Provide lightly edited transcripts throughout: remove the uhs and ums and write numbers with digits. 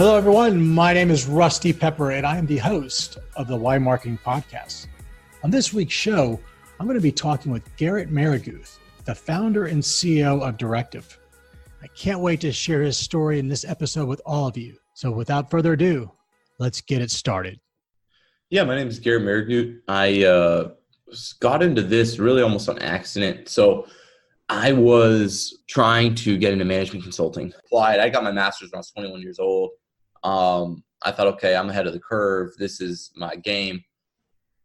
Hello, everyone. My name is Rusty Pepper, and I am the host of the Why Marketing Podcast. On this week's show, I'm going to be talking with Garrett Mehrguth, the founder and CEO of Directive. I can't wait to share his story in this episode with all of you. So without further ado, let's get it started. Yeah, my name is Garrett Mehrguth. I got into this really almost on accident. So I was trying to get into management consulting. Applied. I got my master's when I was 21 years old. I thought, okay, I'm ahead of the curve. This is my game.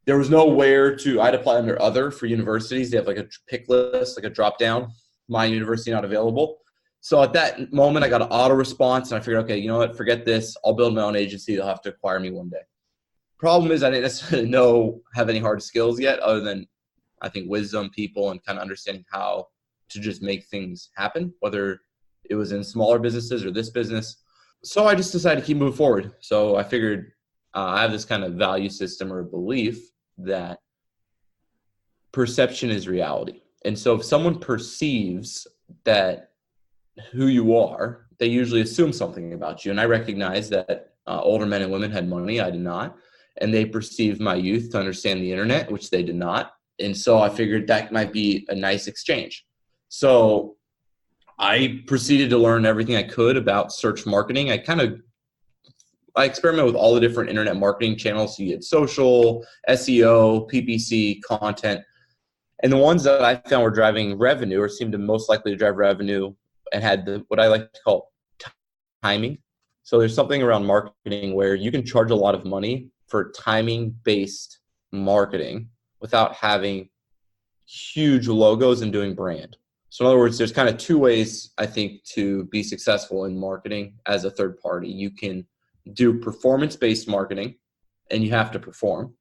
There was nowhere to, I'd apply under other for universities. They have like a pick list, like a drop down. My university not available. So at that moment, I got an auto response and I figured, okay, you know what, forget this. I'll build my own agency. They'll have to acquire me one day. Problem is I didn't necessarily have any hard skills yet other than, I think, wisdom, people, and kind of understanding how to just make things happen, whether it was in smaller businesses or this business. So I just decided to keep moving forward. So I figured I have this kind of value system or belief that perception is reality. And so if someone perceives that who you are, they usually assume something about you. And I recognize that older men and women had money. I did not. And they perceived my youth to understand the internet, which they did not. And so I figured that might be a nice exchange. So I proceeded to learn everything I could about search marketing. I experiment with all the different internet marketing channels. You get social, SEO, PPC, content. And the ones that I found were driving revenue or seemed to most likely to drive revenue and had what I like to call timing. So there's something around marketing where you can charge a lot of money for timing-based marketing without having huge logos and doing brand. So in other words, there's kind of two ways, I think, to be successful in marketing as a third party. You can do performance-based marketing and you have to perform,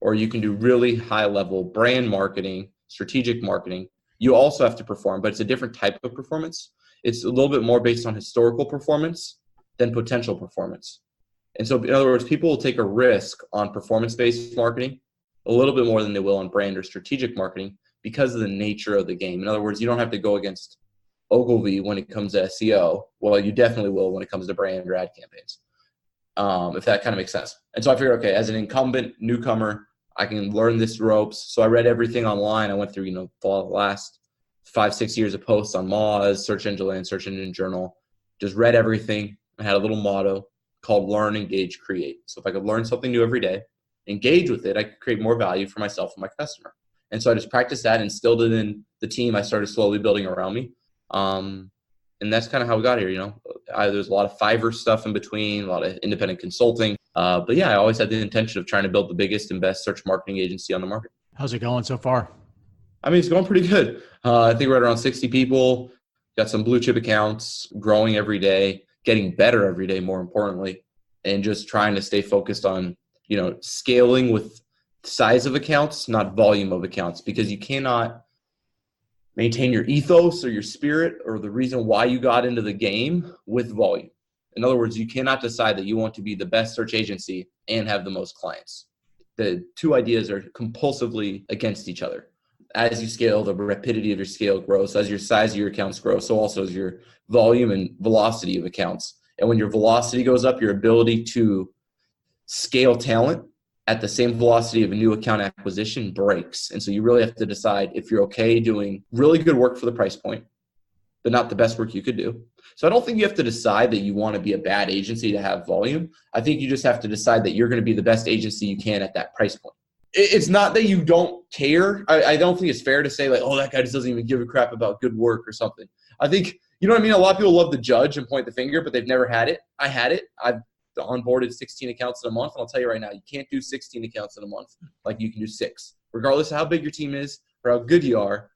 or you can do really high-level brand marketing, strategic marketing. You also have to perform, but it's a different type of performance. It's a little bit more based on historical performance than potential performance. And so in other words, people will take a risk on performance-based marketing a little bit more than they will on brand or strategic marketing because of the nature of the game. In other words, you don't have to go against Ogilvy when it comes to SEO. Well, you definitely will when it comes to brand or ad campaigns, if that kind of makes sense. And so I figured, okay, as an incumbent newcomer, I can learn this ropes. So I read everything online. I went through, the last 5-6 years of posts on Moz, Search Engine Land, Search Engine Journal, just read everything. I had a little motto called learn, engage, create. So if I could learn something new every day, engage with it, I could create more value for myself and my customer. And so I just practiced that, instilled it in the team. I started slowly building around me. And that's kind of how we got here. There's a lot of Fiverr stuff in between, a lot of independent consulting. But yeah, I always had the intention of trying to build the biggest and best search marketing agency on the market. How's it going so far? I mean, it's going pretty good. I think we're at around 60 people, got some blue chip accounts, growing every day, getting better every day, more importantly, and just trying to stay focused on, scaling with size of accounts, not volume of accounts, because you cannot maintain your ethos or your spirit or the reason why you got into the game with volume. In other words, you cannot decide that you want to be the best search agency and have the most clients. The two ideas are compulsively against each other. As you scale, the rapidity of your scale grows. As your size of your accounts grow, so also as your volume and velocity of accounts. And when your velocity goes up, your ability to scale talent at the same velocity of a new account acquisition breaks. And so you really have to decide if you're okay doing really good work for the price point, but not the best work you could do. So I don't think you have to decide that you want to be a bad agency to have volume. I think you just have to decide that you're going to be the best agency you can at that price point. It's not that you don't care. I don't think it's fair to say like, oh, that guy just doesn't even give a crap about good work or something. I think, you know what I mean? A lot of people love to judge and point the finger, but they've never had it. I had it. I've onboarded 16 accounts in a month. And I'll tell you right now, you can't do 16 accounts in a month like you can do 6. Regardless of how big your team is or how good you are,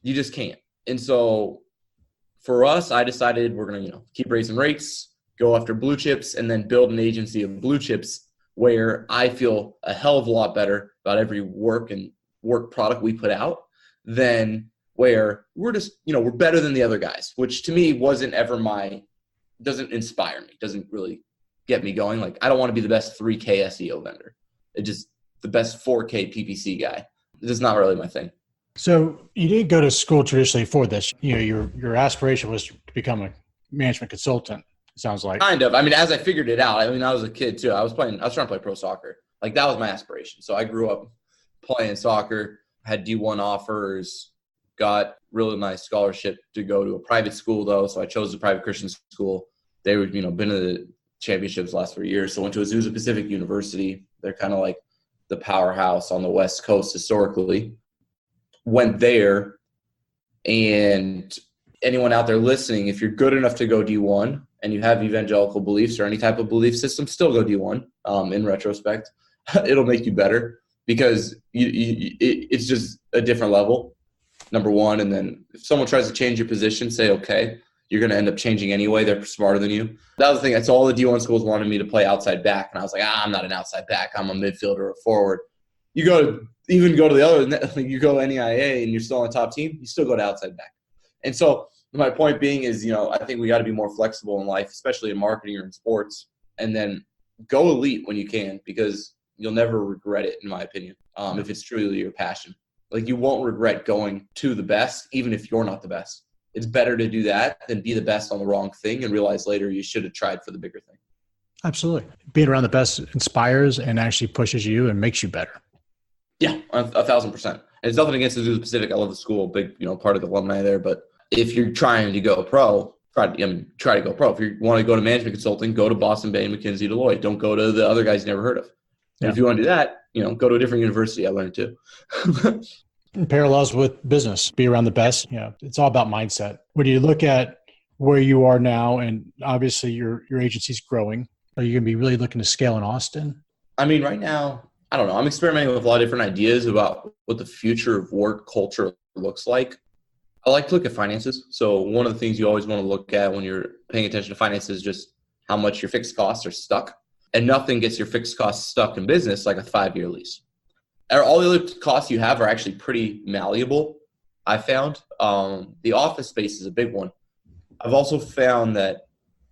you just can't. And so for us, I decided we're going to, keep raising rates, go after blue chips, and then build an agency of blue chips where I feel a hell of a lot better about every work product we put out than where we're just, we're better than the other guys, which to me wasn't ever doesn't inspire me, doesn't really get me going. Like, I don't want to be the best 3K SEO vendor. It just the best 4K PPC guy. It's just not really my thing. So you didn't go to school traditionally for this. Your aspiration was to become a management consultant. sounds like. Kind of. I mean, as I figured it out, I mean, I was a kid too. I was trying to play pro soccer. Like that was my aspiration. So I grew up playing soccer, had D1 offers, got really nice scholarship to go to a private school though. So I chose a private Christian school. They were, been to the championships the last 3 years. So I went to Azusa Pacific University. They're kind of like the powerhouse on the West Coast historically. Went there, and anyone out there listening, if you're good enough to go D1 and you have evangelical beliefs or any type of belief system, still go D1. In retrospect, it'll make you better because it's just a different level, number one. And then if someone tries to change your position, say, okay, you're going to end up changing anyway. They're smarter than you. That was the thing. That's all the D1 schools wanted me to play outside back. And I was like, I'm not an outside back. I'm a midfielder or a forward. You go to the other, you go NEIA and you're still on the top team, you still go to outside back. And so my point being is, I think we got to be more flexible in life, especially in marketing or in sports, and then go elite when you can, because you'll never regret it, in my opinion, if it's truly your passion. Like you won't regret going to the best, even if you're not the best. It's better to do that than be the best on the wrong thing and realize later you should have tried for the bigger thing. Absolutely. Being around the best inspires and actually pushes you and makes you better. Yeah, 1,000%. And it's nothing against the Azusa Pacific. I love the school, big, part of the alumni there. But if you're trying to go pro, try to go pro. If you want to go to management consulting, go to Boston, Bain, McKinsey, Deloitte. Don't go to the other guys you never heard of. And if you want to do that, go to a different university. I learned too. Parallels with business, be around the best. It's all about mindset. When you look at where you are now, and obviously your agency's growing, are you going to be really looking to scale in Austin? I mean, right now, I don't know. I'm experimenting with a lot of different ideas about what the future of work culture looks like. I like to look at finances. So one of the things you always want to look at when you're paying attention to finances is just how much your fixed costs are stuck. And nothing gets your fixed costs stuck in business like a 5-year lease. All the other costs you have are actually pretty malleable, I found. The office space is a big one. I've also found that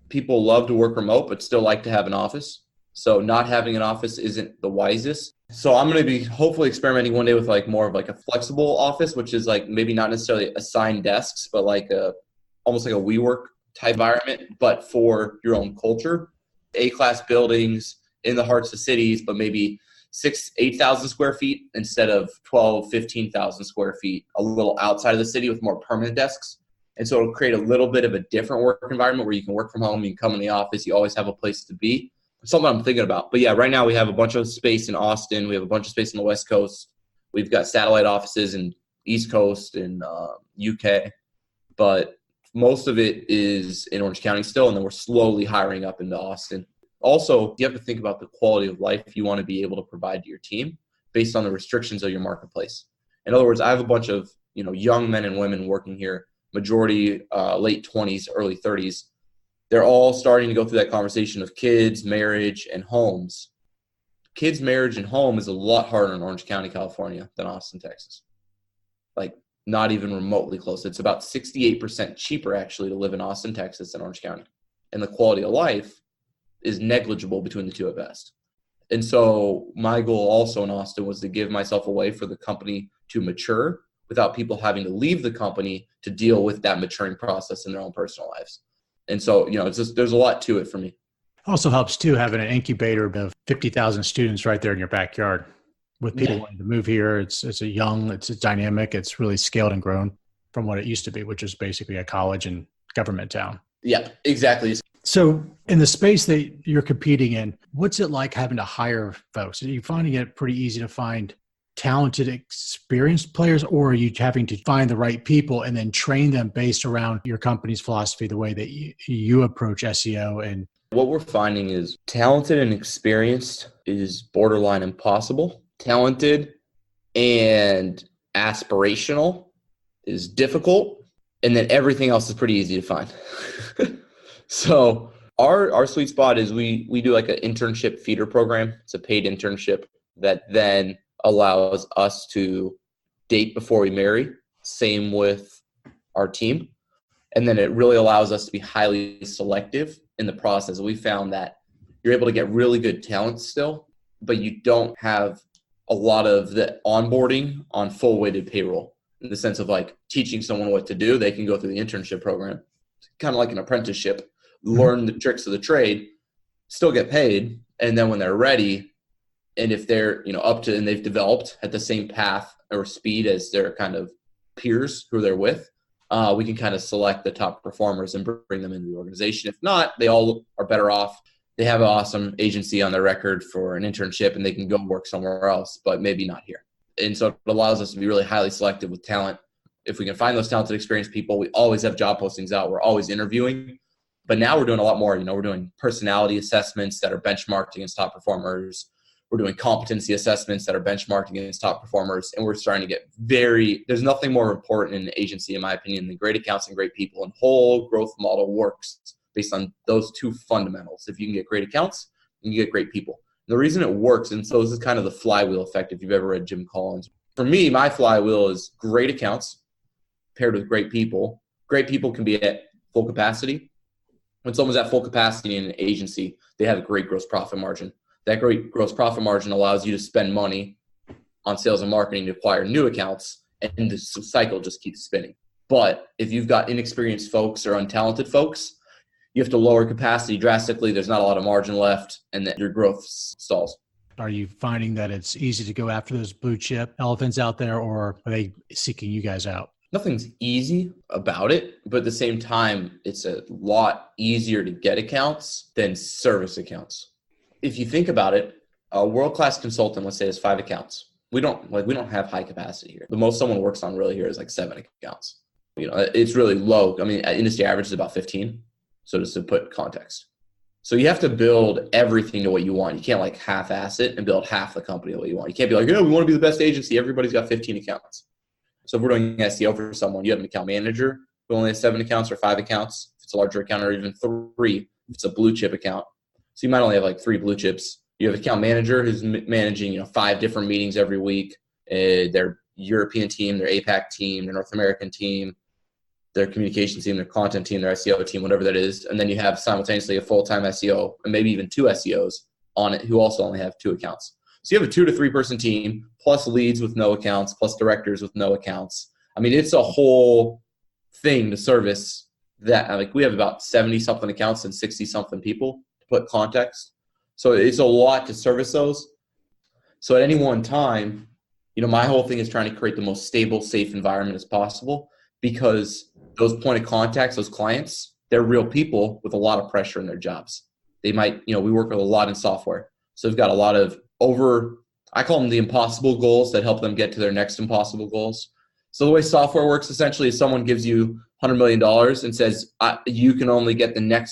people love to work remote but still like to have an office. So not having an office isn't the wisest. So I'm going to be hopefully experimenting one day with like more of like a flexible office, which is like maybe not necessarily assigned desks, but like almost like a WeWork type environment, but for your own culture. A-class buildings in the hearts of cities, but maybe 8,000 square feet instead of 15,000 square feet, a little outside of the city with more permanent desks. And so it'll create a little bit of a different work environment where you can work from home, you can come in the office, you always have a place to be. Something I'm thinking about. But yeah, right now we have a bunch of space in Austin. We have a bunch of space on the West Coast. We've got satellite offices in East Coast and UK. But most of it is in Orange County still, and then we're slowly hiring up into Austin. Also, you have to think about the quality of life you want to be able to provide to your team based on the restrictions of your marketplace. In other words, I have a bunch of young men and women working here, majority late 20s, early 30s. They're all starting to go through that conversation of kids, marriage, and homes. Kids, marriage, and home is a lot harder in Orange County, California than Austin, Texas. Like, not even remotely close. It's about 68% cheaper, actually, to live in Austin, Texas than Orange County. And the quality of life is negligible between the two at best. And so my goal also in Austin was to give myself a way for the company to mature without people having to leave the company to deal with that maturing process in their own personal lives. And so, it's just, there's a lot to it for me. Also helps too, having an incubator of 50,000 students right there in your backyard with people wanting to move here. It's dynamic. It's really scaled and grown from what it used to be, which is basically a college and government town. Yeah, exactly. So in the space that you're competing in, what's it like having to hire folks? Are you finding it pretty easy to find talented, experienced players, or are you having to find the right people and then train them based around your company's philosophy, the way that you approach SEO? And what we're finding is talented and experienced is borderline impossible. Talented and aspirational is difficult. And then everything else is pretty easy to find. So our sweet spot is we do like an internship feeder program. It's a paid internship that then allows us to date before we marry. Same with our team. And then it really allows us to be highly selective in the process. We found that you're able to get really good talent still, but you don't have a lot of the onboarding on full weighted payroll in the sense of like teaching someone what to do. They can go through the internship program, kind of like an apprenticeship, learn the tricks of the trade, still get paid. And then when they're ready, and if they're, up to, and they've developed at the same path or speed as their kind of peers who they're with, we can kind of select the top performers and bring them into the organization. If not, they all are better off. They have an awesome agency on their record for an internship and they can go work somewhere else, but maybe not here. And so it allows us to be really highly selective with talent. If we can find those talented, experienced people, we always have job postings out. We're always interviewing. But now we're doing a lot more. We're doing personality assessments that are benchmarked against top performers. We're doing competency assessments that are benchmarked against top performers. And we're starting to get there's nothing more important in an agency, in my opinion, than great accounts and great people. And whole growth model works based on those two fundamentals. If you can get great accounts, you can get great people. And the reason it works, and so this is kind of the flywheel effect if you've ever read Jim Collins. For me, my flywheel is great accounts paired with great people. Great people can be at full capacity. When someone's at full capacity in an agency, they have a great gross profit margin. That great gross profit margin allows you to spend money on sales and marketing to acquire new accounts, and the cycle just keeps spinning. But if you've got inexperienced folks or untalented folks, you have to lower capacity drastically. There's not a lot of margin left, and that your growth stalls. Are you finding that it's easy to go after those blue chip elephants out there, or are they seeking you guys out? Nothing's easy about it, but at the same time, it's a lot easier to get accounts than service accounts. If you think about it, a world-class consultant, let's say, has 5 accounts. We don't have high capacity here. The most someone works on really here is like 7 accounts. It's really low. I mean, industry average is about 15. So just to put context. So you have to build everything to what you want. You can't half-ass it and build half the company the way you want. You can't be like, we want to be the best agency. Everybody's got 15 accounts. So if we're doing SEO for someone, you have an account manager who only has 7 accounts or 5 accounts. If it's a larger account, or even 3, if it's a blue chip account. So you might only have 3 blue chips. You have an account manager who's managing 5 different meetings every week. Their European team, their APAC team, their North American team, their communication team, their content team, their SEO team, whatever that is. And then you have simultaneously a full-time SEO and maybe even 2 SEOs on it who also only have 2 accounts. So you have a 2 to 3 person team, plus leads with no accounts, plus directors with no accounts. I mean, it's a whole thing to service that. We have about 70-something accounts and 60-something people to put context. So it's a lot to service those. So at any one time, my whole thing is trying to create the most stable, safe environment as possible, because those point of contacts, those clients, they're real people with a lot of pressure in their jobs. They might, we work with a lot in software. So they've got a lot of I call them the impossible goals that help them get to their next impossible goals. So the way software works essentially is someone gives you $100 million and says, you can only get the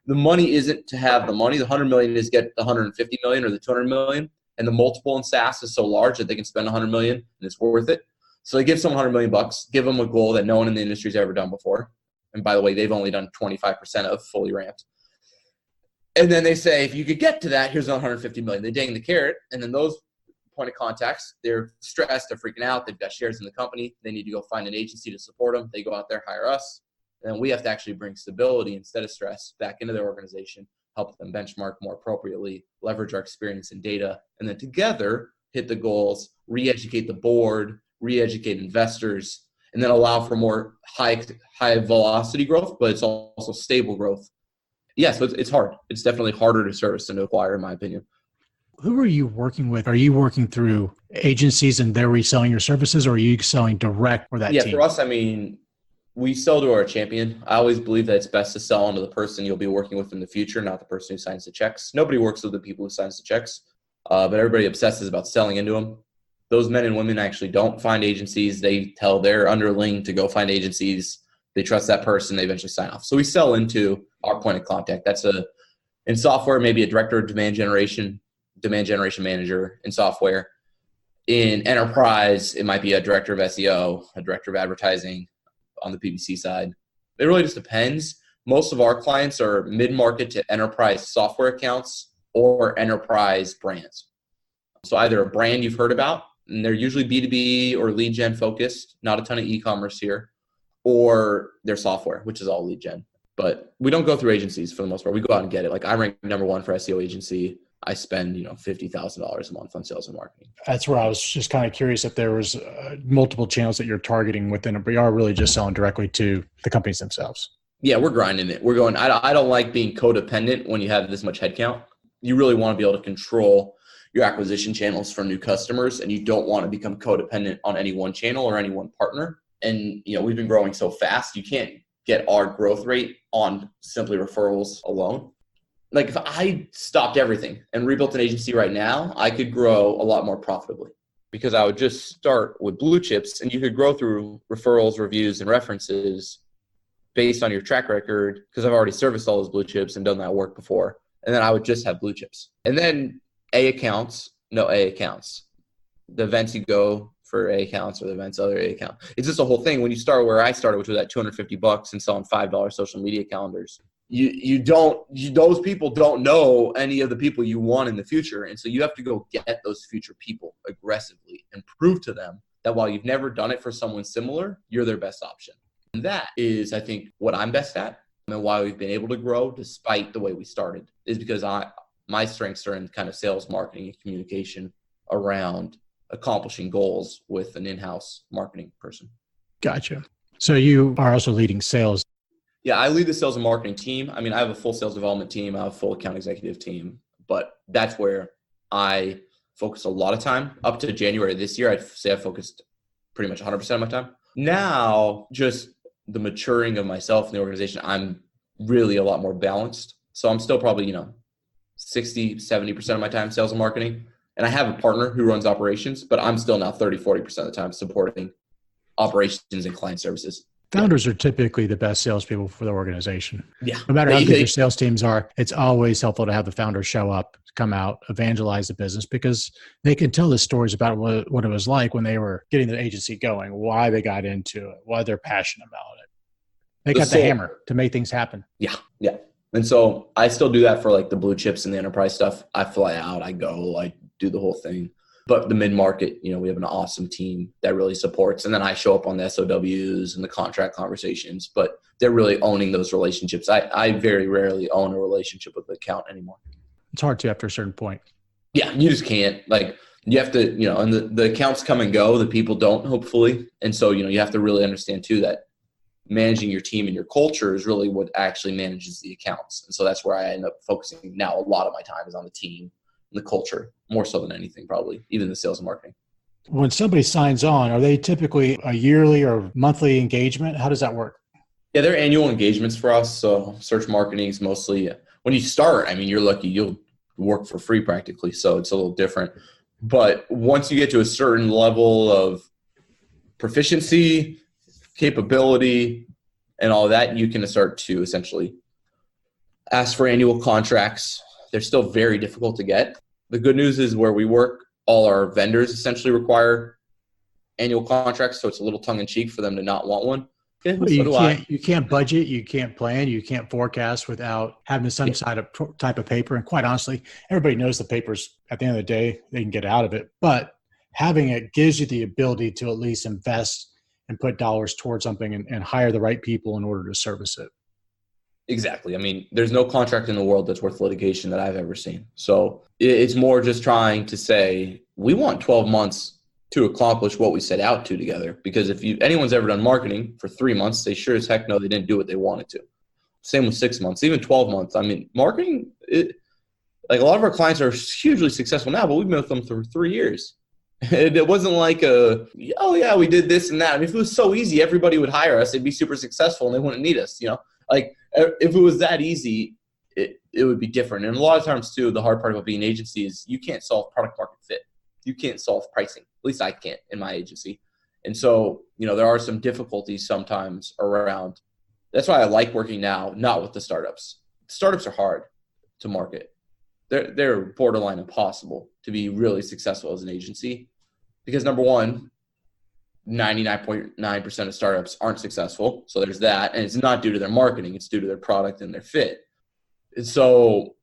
money isn't to have the money. The 100 million is get the 150 million or the 200 million. And the multiple in SaaS is so large that they can spend 100 million and it's worth it. So they give someone $100 million, give them a goal that no one in the industry has ever done before. And by the way, they've only done 25% of fully ramped. And then they say, if you could get to that, here's 150 million. They dang the carrot. And then those point of contacts, they're stressed, they're freaking out. They've got shares in the company. They need to go find an agency to support them. They go out there, hire us. And then we have to actually bring stability instead of stress back into their organization, help them benchmark more appropriately, leverage our experience and data, and then together hit the goals, re-educate the board, re-educate investors, and then allow for more high velocity growth, but it's also stable growth. Yeah, so it's hard. It's definitely harder to service than to acquire, in my opinion. Who are you working with? Are you working through agencies and they're reselling your services, or are you selling direct for that team? Yeah, for us, we sell to our champion. I always believe that it's best to sell onto the person you'll be working with in the future, not the person who signs the checks. Nobody works with the people who signs the checks, but everybody obsesses about selling into them. Those men and women actually don't find agencies. They tell their underling to go find agencies. They trust that person. They eventually sign off. So we sell into our point of contact. That's in software, maybe a director of demand generation manager in software. In enterprise, it might be a director of SEO, a director of advertising on the PPC side. It really just depends. Most of our clients are mid-market to enterprise software accounts or enterprise brands. So either a brand you've heard about, and they're usually B2B or lead gen focused, not a ton of e-commerce here, or their software, which is all lead gen. But we don't go through agencies for the most part. We go out and get it. I rank number 1 for SEO agency. I spend, $50,000 a month on sales and marketing. That's where I was just kind of curious if there was multiple channels that you're targeting within it, but you are really just selling directly to the companies themselves. Yeah, we're grinding it. We're going, I don't like being codependent when you have this much headcount. You really want to be able to control your acquisition channels for new customers, and you don't want to become codependent on any one channel or any one partner. And, we've been growing so fast, you can't get our growth rate on simply referrals alone. Like if I stopped everything and rebuilt an agency right now, I could grow a lot more profitably because I would just start with blue chips, and you could grow through referrals, reviews, and references based on your track record, because I've already serviced all those blue chips and done that work before. And then I would just have blue chips. And then A accounts, no A accounts. The events you go for A accounts or the events other A account. It's just a whole thing. When you start where I started, which was at $250 and selling $5 social media calendars, those people don't know any of the people you want in the future. And so you have to go get those future people aggressively and prove to them that while you've never done it for someone similar, you're their best option. And that is, I think, what I'm best at, and why we've been able to grow despite the way we started, is because my strengths are in kind of sales, marketing, and communication around accomplishing goals with an in-house marketing person. Gotcha. So you are also leading sales. Yeah, I lead the sales and marketing team. I mean, I have a full sales development team. I have a full account executive team, but that's where I focus a lot of time. Up to January this year, I'd say I focused pretty much 100% of my time. Now, just the maturing of myself in the organization, I'm really a lot more balanced. So I'm still probably, 60, 70% of my time sales and marketing. And I have a partner who runs operations, but I'm still now 30, 40% of the time supporting operations and client services. Founders are typically the best salespeople for the organization. Yeah. No matter how good your sales teams are, it's always helpful to have the founders show up, come out, evangelize the business, because they can tell the stories about what it was like when they were getting the agency going, why they got into it, why they're passionate about it. They got the hammer to make things happen. Yeah. Yeah. And so I still do that for like the blue chips and the enterprise stuff. I fly out, I go, I do the whole thing. But the mid-market, we have an awesome team that really supports. And then I show up on the SOWs and the contract conversations, but they're really owning those relationships. I very rarely own a relationship with the account anymore. It's hard to after a certain point. Yeah, you just can't. Like you have to, and the accounts come and go, the people don't, hopefully. And so, you have to really understand too that managing your team and your culture is really what actually manages the accounts. And so that's where I end up focusing now. A lot of my time is on the team, the culture, more so than anything, probably, even the sales and marketing. When somebody signs on, are they typically a yearly or monthly engagement? How does that work? Yeah, they're annual engagements for us. So search marketing is mostly, when you start, you're lucky you'll work for free practically. So it's a little different. But once you get to a certain level of proficiency, capability, and all that, you can start to essentially ask for annual contracts. They're still very difficult to get. The good news is where we work, all our vendors essentially require annual contracts, so it's a little tongue-in-cheek for them to not want one. Okay, well, you can't budget, you can't plan, you can't forecast without having some type of paper. And quite honestly, everybody knows the papers, at the end of the day, they can get out of it. But having it gives you the ability to at least invest and put dollars towards something and hire the right people in order to service it. Exactly. There's no contract in the world that's worth litigation that I've ever seen. So it's more just trying to say, we want 12 months to accomplish what we set out to together. Because if anyone's ever done marketing for 3 months, they sure as heck know they didn't do what they wanted to. Same with 6 months, even 12 months. Marketing, like a lot of our clients are hugely successful now, but we've been with them for 3 years. It wasn't like we did this and that. If it was so easy, everybody would hire us. They'd be super successful and they wouldn't need us, Like if it was that easy, it would be different. And a lot of times too, the hard part about being an agency is you can't solve product market fit. You can't solve pricing. At least I can't in my agency. And so, there are some difficulties sometimes around. That's why I like working now, not with the startups. Startups are hard to market. They're borderline impossible to be really successful as an agency because number one, 99.9% of startups aren't successful. So there's that. And it's not due to their marketing. It's due to their product and their fit. And so,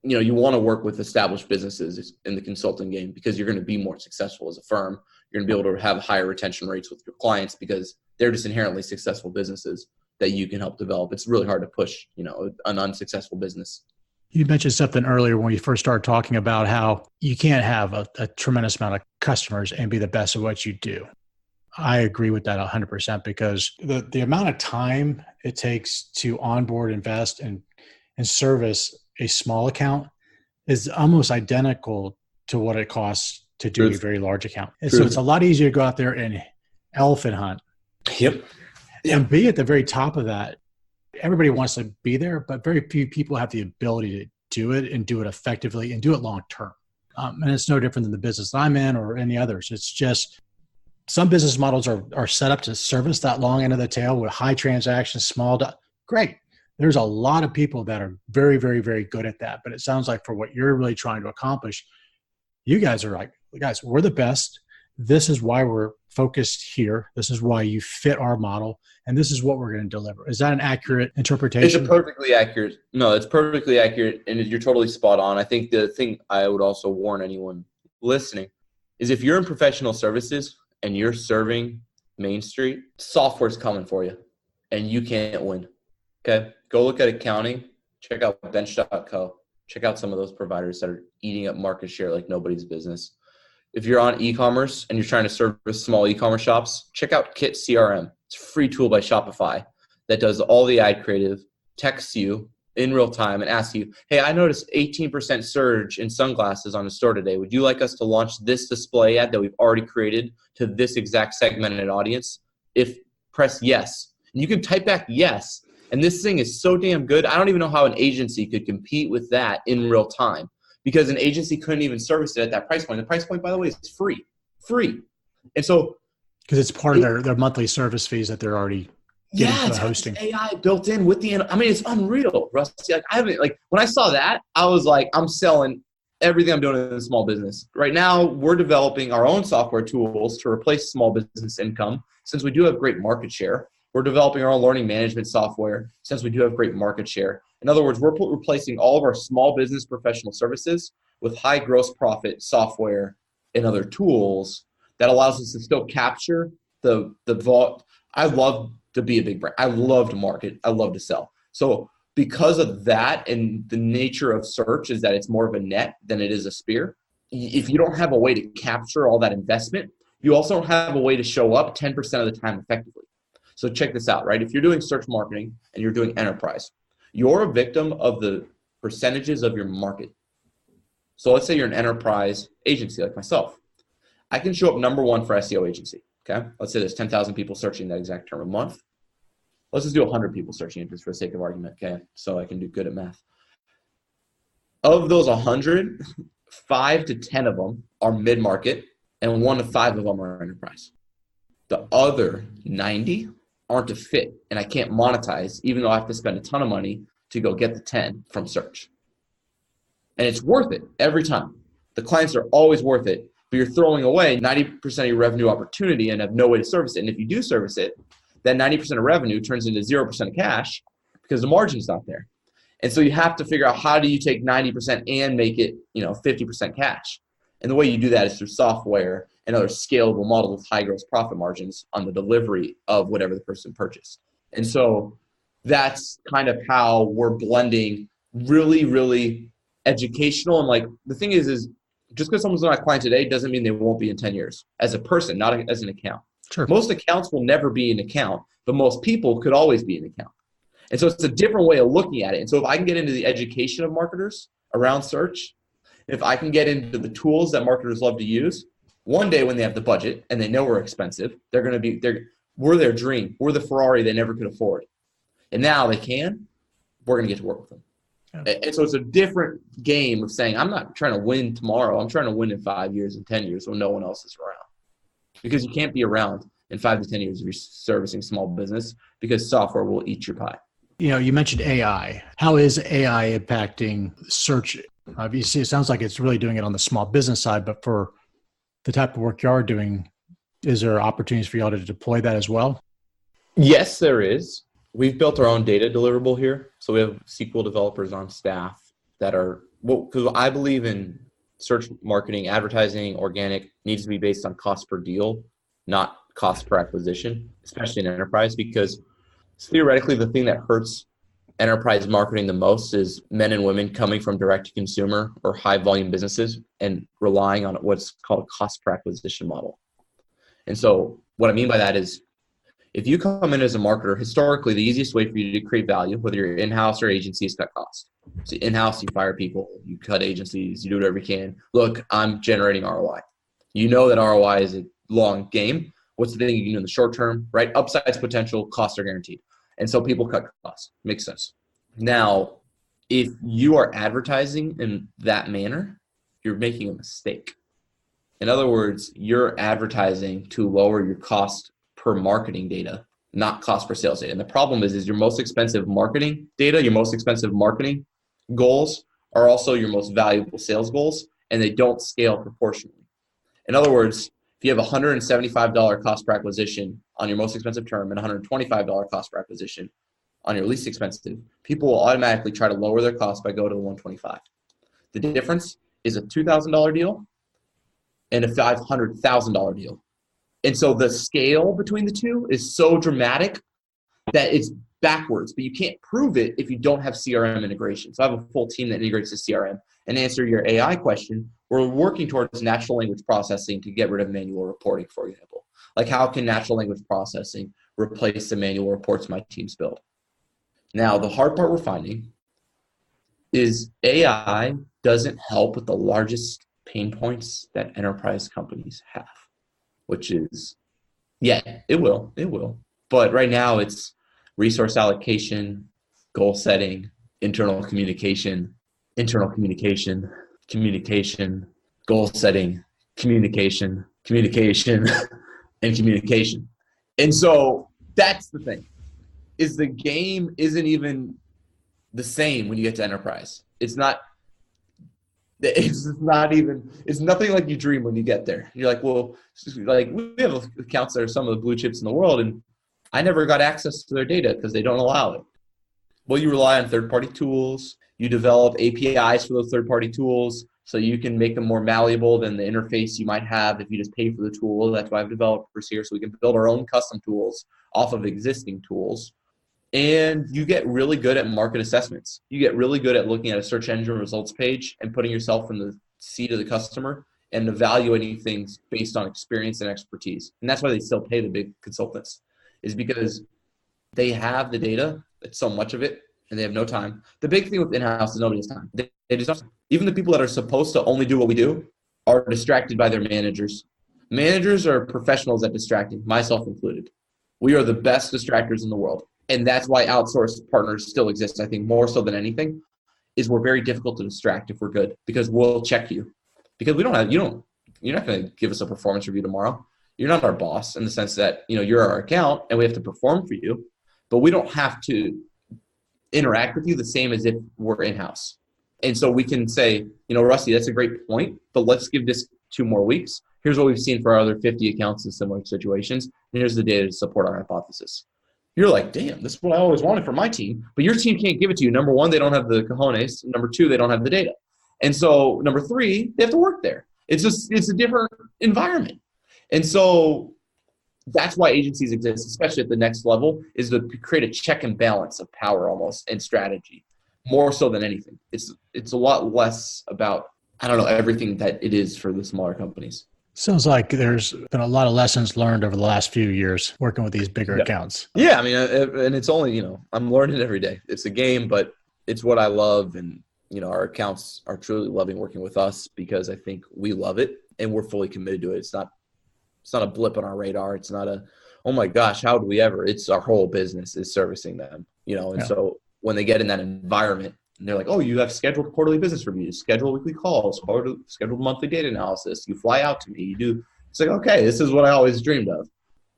you want to work with established businesses in the consulting game because you're going to be more successful as a firm. You're going to be able to have higher retention rates with your clients because they're just inherently successful businesses that you can help develop. It's really hard to push, an unsuccessful business. You mentioned something earlier when we first started talking about how you can't have a tremendous amount of customers and be the best at what you do. I agree with that 100% because the amount of time it takes to onboard, invest, and service a small account is almost identical to what it costs to do a very large account. And so it's a lot easier to go out there and elephant hunt. Yep. And be at the very top of that. Everybody wants to be there, but very few people have the ability to do it and do it effectively and do it long term. And it's no different than the business that I'm in or any others. It's just some business models are set up to service that long end of the tail with high transactions, great. There's a lot of people that are very, very, very good at that. But it sounds like for what you're really trying to accomplish, you guys are like, guys, we're the best. This is why we're focused here. This is why you fit our model. And this is what we're going to deliver. Is that an accurate interpretation? It's perfectly accurate. No, it's perfectly accurate. And you're totally spot on. I think the thing I would also warn anyone listening is if you're in professional services and you're serving Main Street, software's coming for you and you can't win. Okay. Go look at accounting, check out bench.co, check out some of those providers that are eating up market share like nobody's business. If you're on e-commerce and you're trying to service small e-commerce shops, check out Kit CRM. It's a free tool by Shopify that does all the ad creative, texts you in real time and asks you, hey, I noticed 18% surge in sunglasses on the store today. Would you like us to launch this display ad that we've already created to this exact segmented audience? If press yes. And you can type back yes. And this thing is so damn good. I don't even know how an agency could compete with that in real time. Because an agency couldn't even service it at that price point. The price point, by the way, is free. And so, because it's part of their monthly service fees that they're already getting for the hosting. AI built in with it's unreal, Rusty. When I saw that, I was like, I'm selling everything I'm doing in a small business. Right now, we're developing our own software tools to replace small business income. Since we do have great market share, we're developing our own learning management software since we do have great market share. In other words, we're replacing all of our small business professional services with high gross profit software and other tools that allows us to still capture the vault. I love to be a big brand. I love to market. I love to sell. So because of that and the nature of search is that it's more of a net than it is a spear. If you don't have a way to capture all that investment, you also don't have a way to show up 10% of the time effectively. So check this out, right? If you're doing search marketing and you're doing enterprise, you're a victim of the percentages of your market. So let's say you're an enterprise agency like myself. I can show up number one for SEO agency, okay? Let's say there's 10,000 people searching that exact term a month. Let's just do 100 people searching it just for the sake of argument, okay? So I can do good at math. Of those 100, 5 to 10 of them are mid-market and 1 to 5 of them are enterprise. The other 90 aren't a fit and I can't monetize even though I have to spend a ton of money to go get the 10 from search. And it's worth it every time. The clients are always worth it, but you're throwing away 90% of your revenue opportunity and have no way to service it. And if you do service it, then 90% of revenue turns into 0% of cash because the margin's not there. And so you have to figure out how do you take 90% and make it, 50% cash. And the way you do that is through software and other scalable models with high gross profit margins on the delivery of whatever the person purchased. And so that's kind of how we're blending really, really educational. And the thing is just because someone's not a client today doesn't mean they won't be in 10 years as a person, not as an account. Sure. Most accounts will never be an account, but most people could always be an account. And so it's a different way of looking at it. And so if I can get into the education of marketers around search, if I can get into the tools that marketers love to use, one day when they have the budget and they know we're expensive, we're their dream. We're the Ferrari they never could afford. And now they can, we're going to get to work with them. Yeah. And so it's a different game of saying, I'm not trying to win tomorrow. I'm trying to win in 5 years and 10 years when no one else is around. Because you can't be around in 5 to 10 years if you're servicing small business because software will eat your pie. You mentioned AI. How is AI impacting search? Obviously, it sounds like it's really doing it on the small business side, but for the type of work you are doing, is there opportunities for y'all to deploy that as well? Yes, there is. We've built our own data deliverable here. So we have SQL developers on staff that are, because I believe in search marketing, advertising, organic needs to be based on cost per deal, not cost per acquisition, especially in enterprise, because theoretically the thing that hurts enterprise marketing the most is men and women coming from direct to consumer or high volume businesses and relying on what's called a cost per acquisition model. And so what I mean by that is if you come in as a marketer, historically, the easiest way for you to create value, whether you're in-house or agency, is cut costs. So in-house, you fire people, you cut agencies, you do whatever you can. Look, I'm generating ROI. You know that ROI is a long game. What's the thing you can do in the short term, right? Upside's potential, costs are guaranteed. And so people cut costs. Makes sense. Now, if you are advertising in that manner, you're making a mistake. In other words, you're advertising to lower your cost per marketing data, not cost per sales data. And the problem is your most expensive marketing data, your most expensive marketing goals are also your most valuable sales goals, and they don't scale proportionally. In other words, if you have $175 cost per acquisition on your most expensive term and $125 cost per acquisition on your least expensive, people will automatically try to lower their cost by going to the 125. The difference is a $2,000 deal and a $500,000 deal. And so the scale between the two is so dramatic that it's backwards, but you can't prove it if you don't have CRM integration. So I have a full team that integrates the CRM. And to answer your AI question, we're working towards natural language processing to get rid of manual reporting, for example. Like, how can natural language processing replace the manual reports my teams build? Now, the hard part we're finding is AI doesn't help with the largest pain points that enterprise companies have, which is, yeah, it will. But right now it's resource allocation, goal setting, internal communication, goal setting, communication, and communication. And so that's the thing, is the game isn't even the same when you get to enterprise. It's nothing like you dream when you get there. You're like, well, like, we have accounts that are some of the blue chips in the world, and I never got access to their data because they don't allow it. Well, you rely on third-party tools. You develop APIs for those third-party tools so you can make them more malleable than the interface you might have if you just pay for the tool. That's why I have developers here, so we can build our own custom tools off of existing tools. And you get really good at market assessments. You get really good at looking at a search engine results page and putting yourself in the seat of the customer and evaluating things based on experience and expertise. And that's why they still pay the big consultants, is because they have the data, it's so much of it, and they have no time. The big thing with in-house is nobody has time. They just don't. Even the people that are supposed to only do what we do are distracted by their managers. Managers are professionals at distracting, myself included. We are the best distractors in the world. And that's why outsourced partners still exist, I think, more so than anything, is we're very difficult to distract if we're good, because we'll check you. Because you're not going to give us a performance review tomorrow. You're not our boss in the sense that, you're our account and we have to perform for you, but we don't have to interact with you the same as if we're in-house. And so we can say, Rusty, that's a great point, but let's give this 2 more weeks. Here's what we've seen for our other 50 accounts in similar situations. And here's the data to support our hypothesis. You're like, damn, this is what I always wanted for my team, but your team can't give it to you. Number 1, they don't have the cojones. Number 2, they don't have the data. And so number 3, they have to work there. It's a different environment. And so that's why agencies exist, especially at the next level, is to create a check and balance of power almost and strategy, more so than anything. It's a lot less about, everything that it is for the smaller companies. Sounds like there's been a lot of lessons learned over the last few years working with these bigger accounts. Yeah, and it's only, I'm learning every day. It's a game, but it's what I love. And, our accounts are truly loving working with us because I think we love it and we're fully committed to it. It's not a blip on our radar. It's not oh my gosh, how do we ever? It's our whole business is servicing them, And so when they get in that environment, and they're like, oh, you have scheduled quarterly business reviews, scheduled weekly calls, scheduled monthly data analysis. You fly out to me. You do. It's like, okay, this is what I always dreamed of.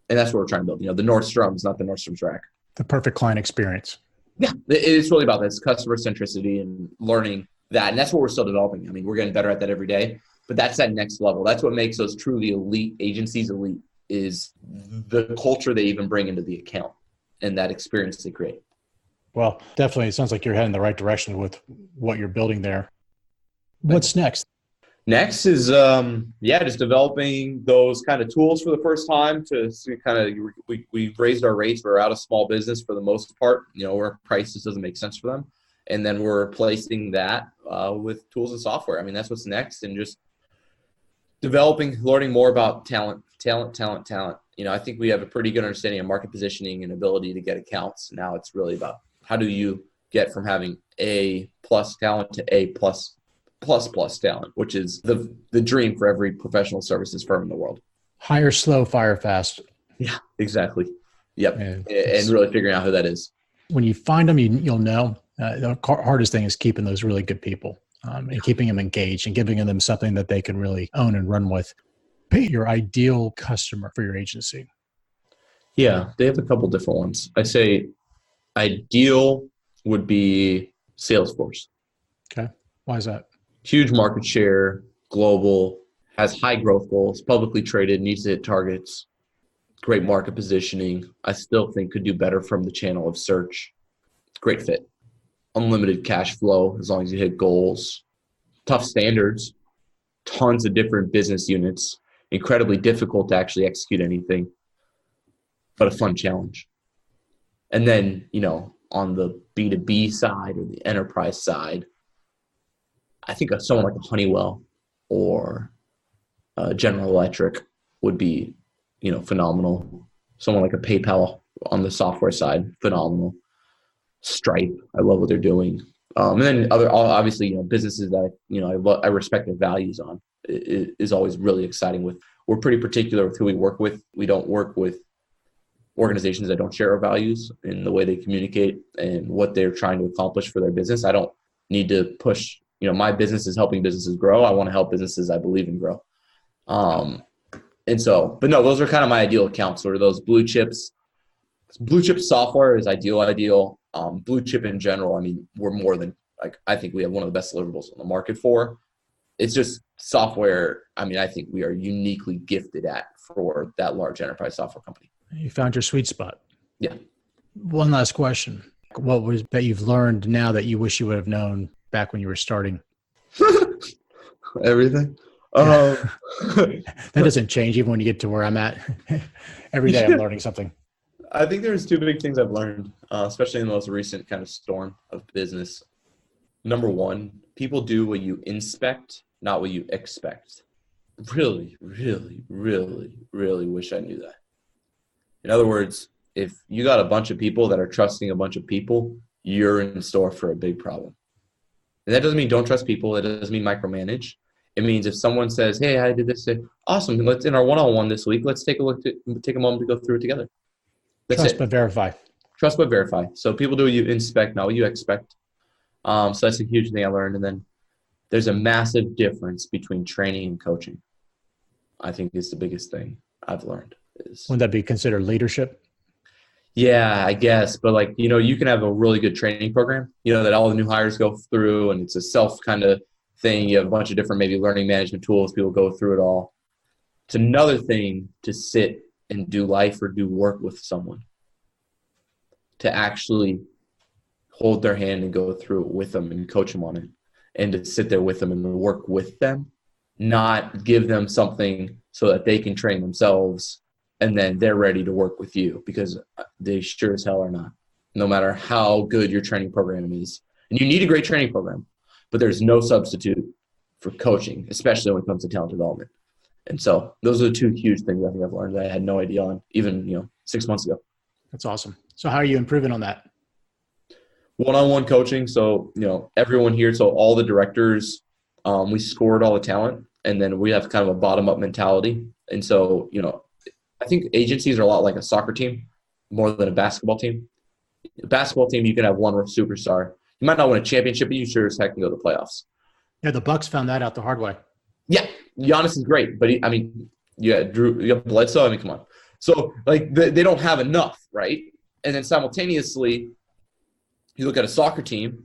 And that's what we're trying to build. The Nordstrom's, not the Nordstrom's rack. The perfect client experience. Yeah, it's really about this customer centricity and learning that. And that's what we're still developing. We're getting better at that every day. But that's that next level. That's what makes those truly elite agencies elite, is the culture they even bring into the account and that experience they create. Well, definitely, it sounds like you're heading in the right direction with what you're building there. What's next? Next is, just developing those kind of tools for the first time to kind of, we've raised our rates. We're out of small business for the most part, where prices doesn't make sense for them. And then we're replacing that with tools and software. That's what's next. And just learning more about talent talent. I think we have a pretty good understanding of market positioning and ability to get accounts. Now it's really about how do you get from having A+ talent to A++ talent, which is the dream for every professional services firm in the world. Hire slow, fire fast. Yeah, exactly. Yep. And really figuring out who that is. When you find them, you'll know. The hardest thing is keeping those really good people and keeping them engaged and giving them something that they can really own and run with. Pick your ideal customer for your agency. Yeah, they have a couple different ones. I'd say ideal would be Salesforce. Okay. Why is that? Huge market share, global, has high growth goals, publicly traded, needs to hit targets, great market positioning. I still think could do better from the channel of search. Great fit. Unlimited cash flow as long as you hit goals. Tough standards. Tons of different business units. Incredibly difficult to actually execute anything, but a fun challenge. And then, on the B2B side or the enterprise side, I think someone like a Honeywell or General Electric would be, phenomenal. Someone like a PayPal on the software side, phenomenal. Stripe, I love what they're doing. And then obviously, businesses that, I respect their values on is always really exciting. We're pretty particular with who we work with. We don't work with organizations that don't share our values in the way they communicate and what they're trying to accomplish for their business. I don't need to push, my business is helping businesses grow. I want to help businesses I believe in grow. But no, those are kind of my ideal accounts, or those blue chips. Blue chip software is ideal. Blue chip in general, we're more than, I think we have one of the best deliverables on the market for. It's just software, I think we are uniquely gifted at for that large enterprise software company. You found your sweet spot. Yeah. One last question. What was that you've learned now that you wish you would have known back when you were starting? Everything. That doesn't change even when you get to where I'm at. Every day I'm learning something. I think there's two big things I've learned, especially in the most recent kind of storm of business. Number one, people do what you inspect, not what you expect. Really, really, really, really wish I knew that. In other words, if you got a bunch of people that are trusting a bunch of people, you're in store for a big problem. And that doesn't mean don't trust people. It doesn't mean micromanage. It means if someone says, hey, I did this, awesome. Let's in our one-on-one this week, let's take a moment to go through it together. Trust but verify. Trust but verify. So people do what you inspect, not what you expect. So that's a huge thing I learned. And then there's a massive difference between training and coaching. I think is the biggest thing I've learned. Wouldn't that be considered leadership? Yeah, I guess. But you can have a really good training program, that all the new hires go through, and it's a self kind of thing. You have a bunch of different maybe learning management tools. People go through it all. It's another thing to sit and do life or do work with someone, to actually hold their hand and go through it with them and coach them on it, and to sit there with them and work with them, not give them something so that they can train themselves and then they're ready to work with you, because they sure as hell are not, no matter how good your training program is. And you need a great training program, but there's no substitute for coaching, especially when it comes to talent development. And so those are the two huge things I think I've learned that I had no idea on even, 6 months ago. That's awesome. So how are you improving on that? One-on-one coaching. So, everyone here, so all the directors, we scored all the talent, and then we have kind of a bottom-up mentality. And so, I think agencies are a lot like a soccer team more than a basketball team. A basketball team, you can have one superstar. You might not win a championship, but you sure as heck can go to the playoffs. Yeah, the Bucks found that out the hard way. Yeah, Giannis is great, but you got Bledsoe. Come on. So, they don't have enough, right? And then simultaneously, you look at a soccer team,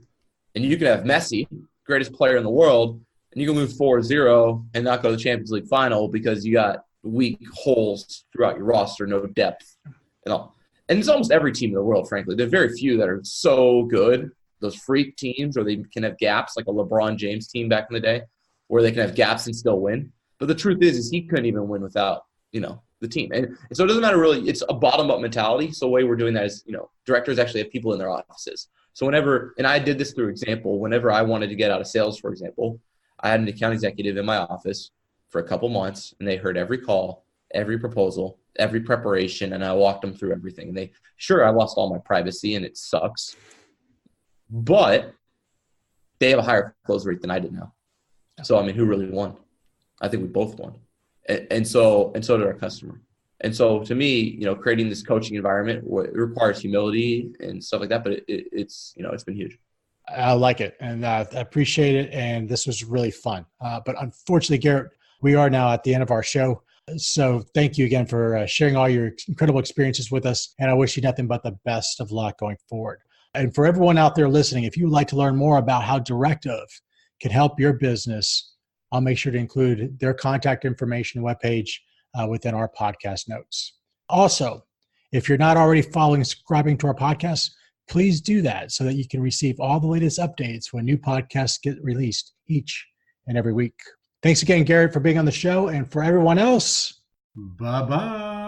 and you can have Messi, greatest player in the world, and you can lose 4-0 and not go to the Champions League final because you got weak holes throughout your roster, no depth and all. And it's almost every team in the world, frankly. There are very few that are so good, those freak teams, or they can have gaps, like a LeBron James team back in the day, where they can have gaps and still win. But the truth is he couldn't even win without, the team. And so it doesn't matter really. It's a bottom-up mentality. So the way we're doing that is, directors actually have people in their offices. So whenever, and I did this through example, whenever I wanted to get out of sales, for example, I had an account executive in my office for a couple months, and they heard every call, every proposal, every preparation, and I walked them through everything. I lost all my privacy and it sucks, but they have a higher close rate than I did now. So, I mean, who really won? I think we both won. And so did our customer. And so to me, creating this coaching environment, it requires humility and stuff like that, but it's been huge. I like it, and I appreciate it. And this was really fun. But unfortunately, Garrett, we are now at the end of our show. So thank you again for sharing all your incredible experiences with us. And I wish you nothing but the best of luck going forward. And for everyone out there listening, if you'd like to learn more about how Directive can help your business, I'll make sure to include their contact information webpage within our podcast notes. Also, if you're not already following and subscribing to our podcast, please do that so that you can receive all the latest updates when new podcasts get released each and every week. Thanks again, Garrett, for being on the show. And for everyone else, bye-bye.